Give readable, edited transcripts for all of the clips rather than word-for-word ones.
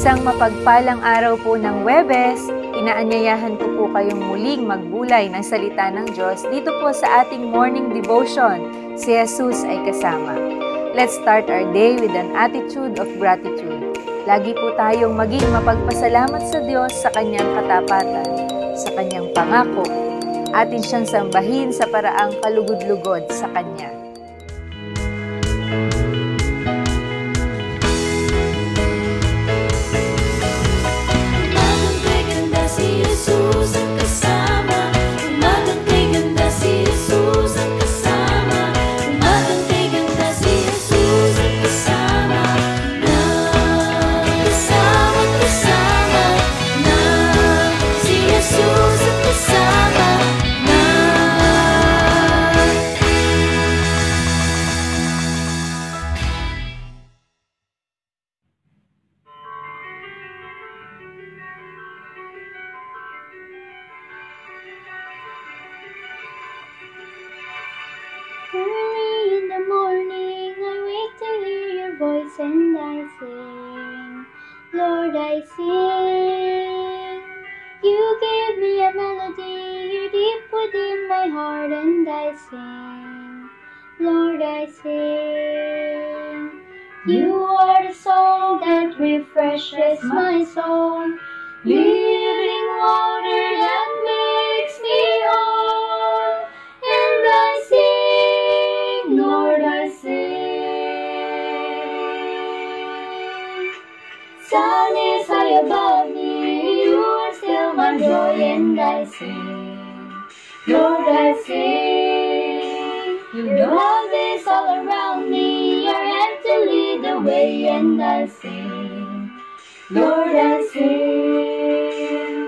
Isang mapagpalang araw po ng Huwebes, inaanyayahan ko po kayong muling magbulay ng salita ng Diyos dito po sa ating morning devotion. Si Jesus ay kasama. Let's start our day with an attitude of gratitude. Lagi po tayong maging mapagpasalamat sa Diyos sa Kanyang katapatan, sa Kanyang pangako. Atin siyang sambahin sa paraang kalugod-lugod sa Kanya. Early in the morning, I wait to hear your voice and I sing. Lord, I sing. You give me a melody, you're deep within my heart and I sing. Lord, I sing. You are the song that refreshes my soul, living water that makes me whole. And I sing, Lord, I sing. Sun is high above me, you are still my joy, and I sing, Lord, I sing. Your love is all around me, your hand to lead the way, and I sing, Lord, I sing.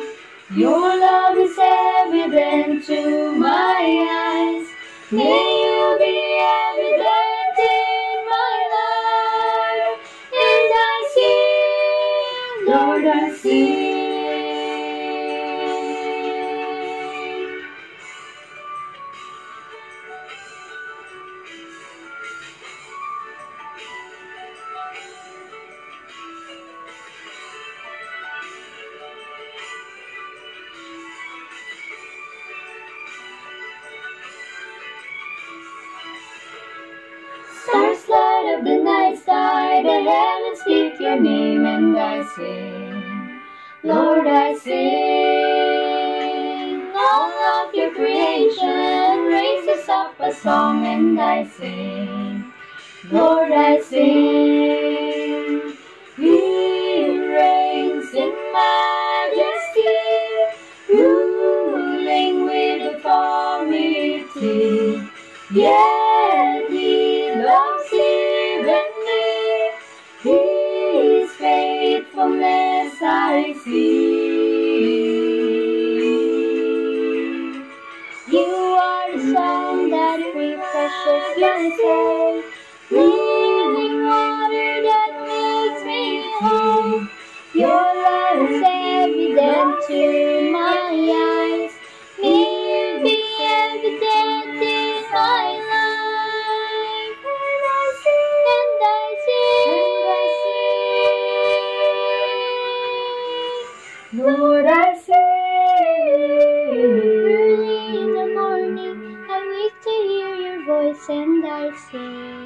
Your love is evident to my eyes. May you be evident in my life. And I sing, Lord, I sing. Stars light up the night sky, the heavens speak your name, and I sing, Lord, I sing. All of your creation raises up a song, and I sing, Lord, I sing. He reigns in majesty, ruling with authority. Yet He loves even me, His faithfulness I see. You are the song that refreshes my soul, living water that makes me whole. Your love is evident to my eyes, may you be evident in my life. And I sing, and I sing, Lord, I sing. Early in the morning, I wait to hear your voice and I sing.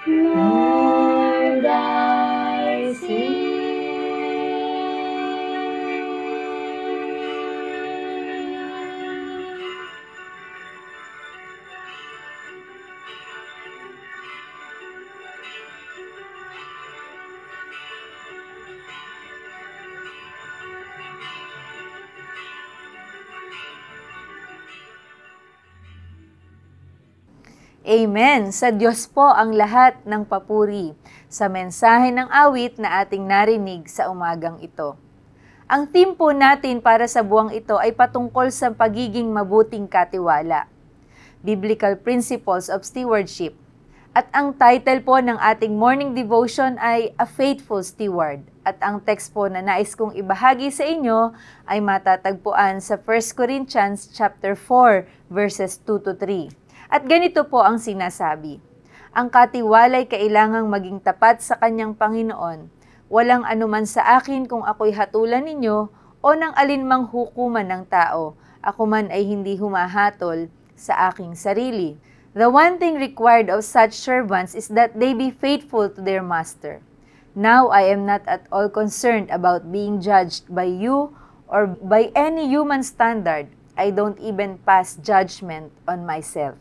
Lord, I sing. Amen. Sa Diyos po ang lahat ng papuri. Sa mensahe ng awit na ating narinig sa umagang ito. Ang theme po natin para sa buwang ito ay patungkol sa pagiging mabuting katiwala. Biblical Principles of Stewardship. At ang title po ng ating morning devotion ay A Faithful Steward. At ang text po na nais kong ibahagi sa inyo ay matatagpuan sa 1 Corinthians chapter 4 verses 2 to 3. At ganito po ang sinasabi. Ang katiwala'y kailangang maging tapat sa kanyang Panginoon. Walang anuman sa akin kung ako'y hatulan ninyo o ng alinmang hukuman ng tao. Ako man ay hindi humahatol sa aking sarili. The one thing required of such servants is that they be faithful to their master. Now I am not at all concerned about being judged by you or by any human standard. I don't even pass judgment on myself.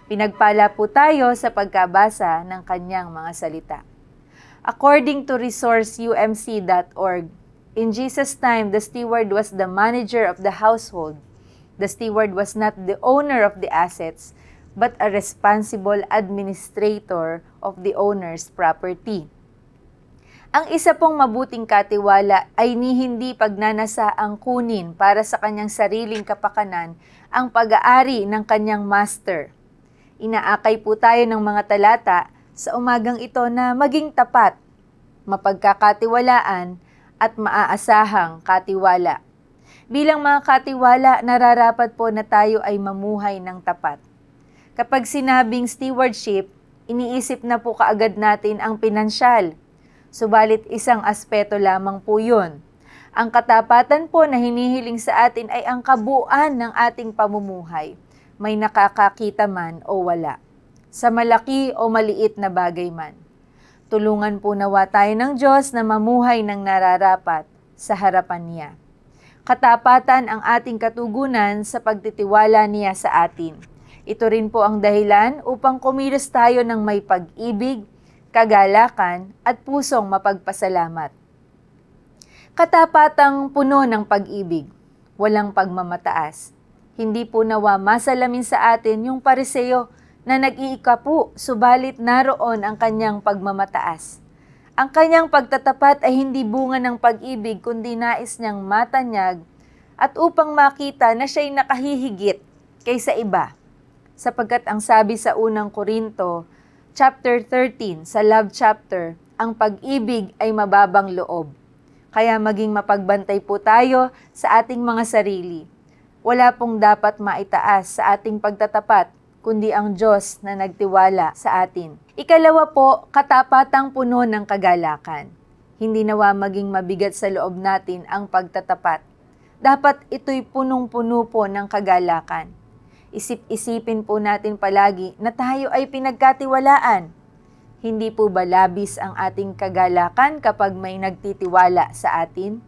Pinagpala po tayo sa pagkabasa ng kanyang mga salita. According to resourceumc.org, in Jesus' time, the steward was the manager of the household. The steward was not the owner of the assets, but a responsible administrator of the owner's property. Ang isa pong mabuting katiwala ay hindi pagnanasaang kunin para sa kanyang sariling kapakanan ang pag-aari ng kanyang master. Inaakay po tayo ng mga talata sa umagang ito na maging tapat, mapagkakatiwalaan at maaasahang katiwala. Bilang mga katiwala, nararapat po na tayo ay mamuhay ng tapat. Kapag sinabing stewardship, iniisip na po kaagad natin ang pinansyal. Subalit isang aspeto lamang po yun. Ang katapatan po na hinihiling sa atin ay ang kabuuan ng ating pamumuhay, may nakakakita man o wala, sa malaki o maliit na bagay man. Tulungan po nawa tayo ng Diyos na mamuhay ng nararapat sa harapan niya. Katapatan ang ating katugunan sa pagtitiwala niya sa atin. Ito rin po ang dahilan upang kumilos tayo ng may pag-ibig, kagalakan at pusong mapagpasalamat. Katapatang puno ng pag-ibig, walang pagmamataas. Hindi po nawa masalamin sa atin yung Pariseo na nag-iikapu, subalit naroon ang kanyang pagmamataas. Ang kanyang pagtatapat ay hindi bunga ng pag-ibig, kundi nais niyang matanyag at upang makita na siya'y nakahihigit kaysa iba. Sapagkat ang sabi sa unang Korinto, Chapter 13, sa love chapter, ang pag-ibig ay mababang loob. Kaya maging mapagbantay po tayo sa ating mga sarili. Wala pong dapat maitaas sa ating pagtatapat, kundi ang Diyos na nagtiwala sa atin. Ikalawa po, katapatang puno ng kagalakan. Hindi nawa maging mabigat sa loob natin ang pagtatapat. Dapat ito'y punong-puno po ng kagalakan. Isip-isipin po natin palagi na tayo ay pinagkatiwalaan. Hindi po ba labis ang ating kagalakan kapag may nagtitiwala sa atin?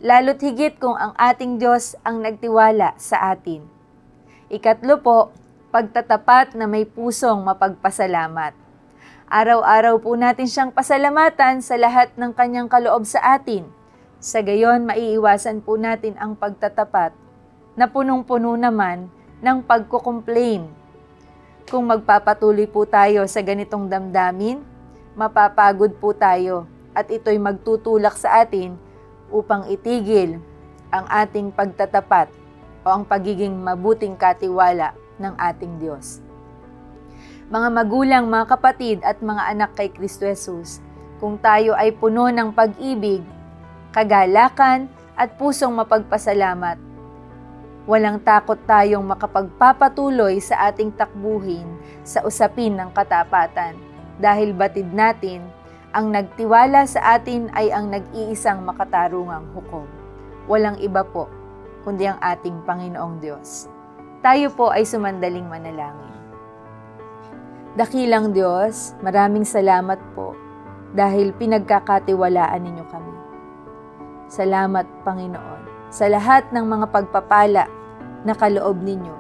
Lalo't higit kung ang ating Diyos ang nagtiwala sa atin. Ikatlo po, pagtatapat na may pusong mapagpasalamat. Araw-araw po natin siyang pasalamatan sa lahat ng kanyang kaloob sa atin. Sa gayon, maiiwasan po natin ang pagtatapat na punong-puno naman ng pagkukomplain. Kung magpapatuloy po tayo sa ganitong damdamin, mapapagod po tayo at ito'y magtutulak sa atin upang itigil ang ating pagtatapat o ang pagiging mabuting katiwala ng ating Diyos. Mga magulang, mga kapatid at mga anak kay Kristo Jesus, kung tayo ay puno ng pag-ibig, kagalakan at pusong mapagpasalamat, walang takot tayong makapagpapatuloy sa ating takbuhin sa usapin ng katapatan dahil batid natin ang nagtiwala sa atin ay ang nag-iisang makatarungang hukom. Walang iba po, kundi ang ating Panginoong Diyos. Tayo po ay sumandaling manalangin. Dakilang Diyos, maraming salamat po dahil pinagkakatiwalaan ninyo kami. Salamat, Panginoon, sa lahat ng mga pagpapala na kaloob ninyo.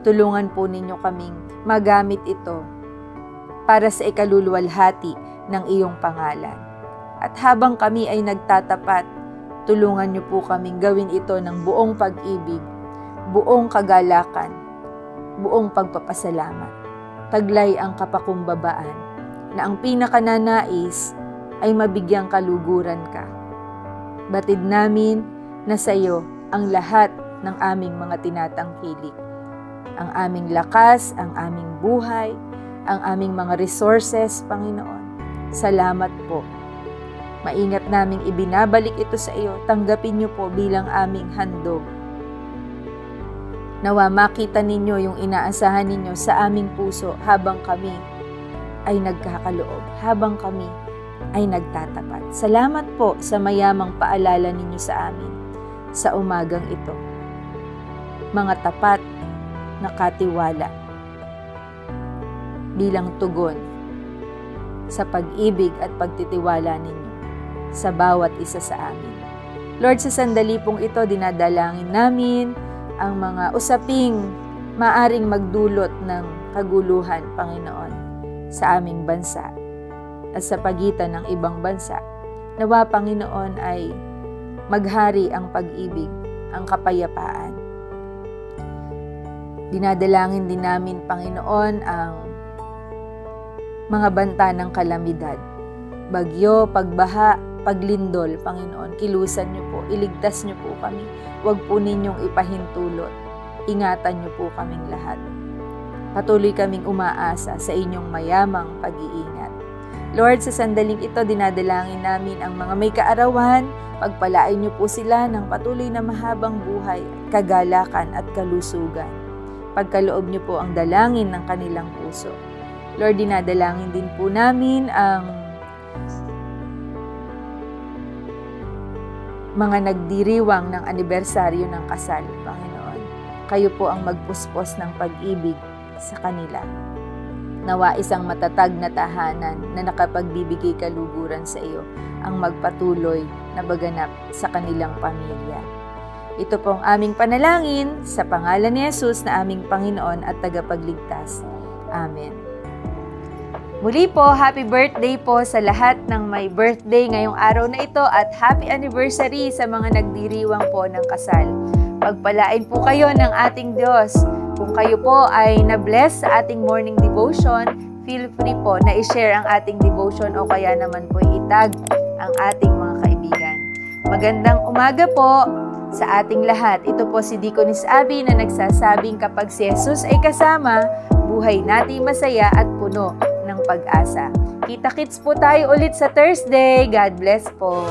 Tulungan po ninyo kaming magamit ito para sa ikaluluwalhati ng iyong pangalan. At habang kami ay nagtatapat, tulungan niyo po kaming gawin ito ng buong pag-ibig, buong kagalakan, buong pagpapasalamat. Taglay ang kapakumbabaan na ang pinakananais ay mabigyang kaluguran ka. Batid namin na sa iyo ang lahat ng aming mga tinatangkilik. Ang aming lakas, ang aming buhay, ang aming mga resources, Panginoon. Salamat po. Maingat naming ibinabalik ito sa iyo. Tanggapin niyo po bilang aming handog. Nawa makita ninyo yung inaasahan ninyo sa aming puso habang kami ay nagkakaloob habang kami ay nagtatapat. Salamat po sa mayamang paalala ninyo sa amin sa umagang ito. Mga tapat na katiwala bilang tugon sa pag-ibig at pagtitiwala ninyo sa bawat isa sa amin. Lord, sa sandali pong ito, dinadalangin namin ang mga usaping maaring magdulot ng kaguluhan, Panginoon, sa aming bansa at sa pagitan ng ibang bansa. Nawa, Panginoon, ay maghari ang pag-ibig, ang kapayapaan. Dinadalangin din namin, Panginoon, ang mga banta ng kalamidad. Bagyo, pagbaha, paglindol, Panginoon, kilusan niyo po, iligtas niyo po kami. Huwag po ninyong ipahintulot. Ingatan niyo po kaming lahat. Patuloy kaming umaasa sa inyong mayamang pag-iingat. Lord, sa sandaling ito, dinadalangin namin ang mga may kaarawan. Pagpalain niyo po sila ng patuloy na mahabang buhay, kagalakan at kalusugan. Pagkaloob niyo po ang dalangin ng kanilang puso. Lord, dinadalangin din po namin ang mga nagdiriwang ng anibersaryo ng kasal, Panginoon. Kayo po ang magpuspos ng pag-ibig sa kanila. Nawa isang matatag na tahanan na nakapagbibigay kaluguran sa iyo ang magpatuloy na baganap sa kanilang pamilya. Ito pong aming panalangin sa pangalan ni Jesus na aming Panginoon at tagapagligtas. Amen. Muli po, happy birthday po sa lahat ng may birthday ngayong araw na ito at happy anniversary sa mga nagdiriwang po ng kasal. Pagpalain po kayo ng ating Diyos. Kung kayo po ay na-bless sa ating morning devotion, feel free po na i-share ang ating devotion o kaya naman po itag ang ating mga kaibigan. Magandang umaga po sa ating lahat. Ito po si Deaconess Abby na nagsasabing kapag si Jesus ay kasama, buhay natin masaya at puno ng pag-asa. Kita-kits po tayo ulit sa Thursday. God bless po.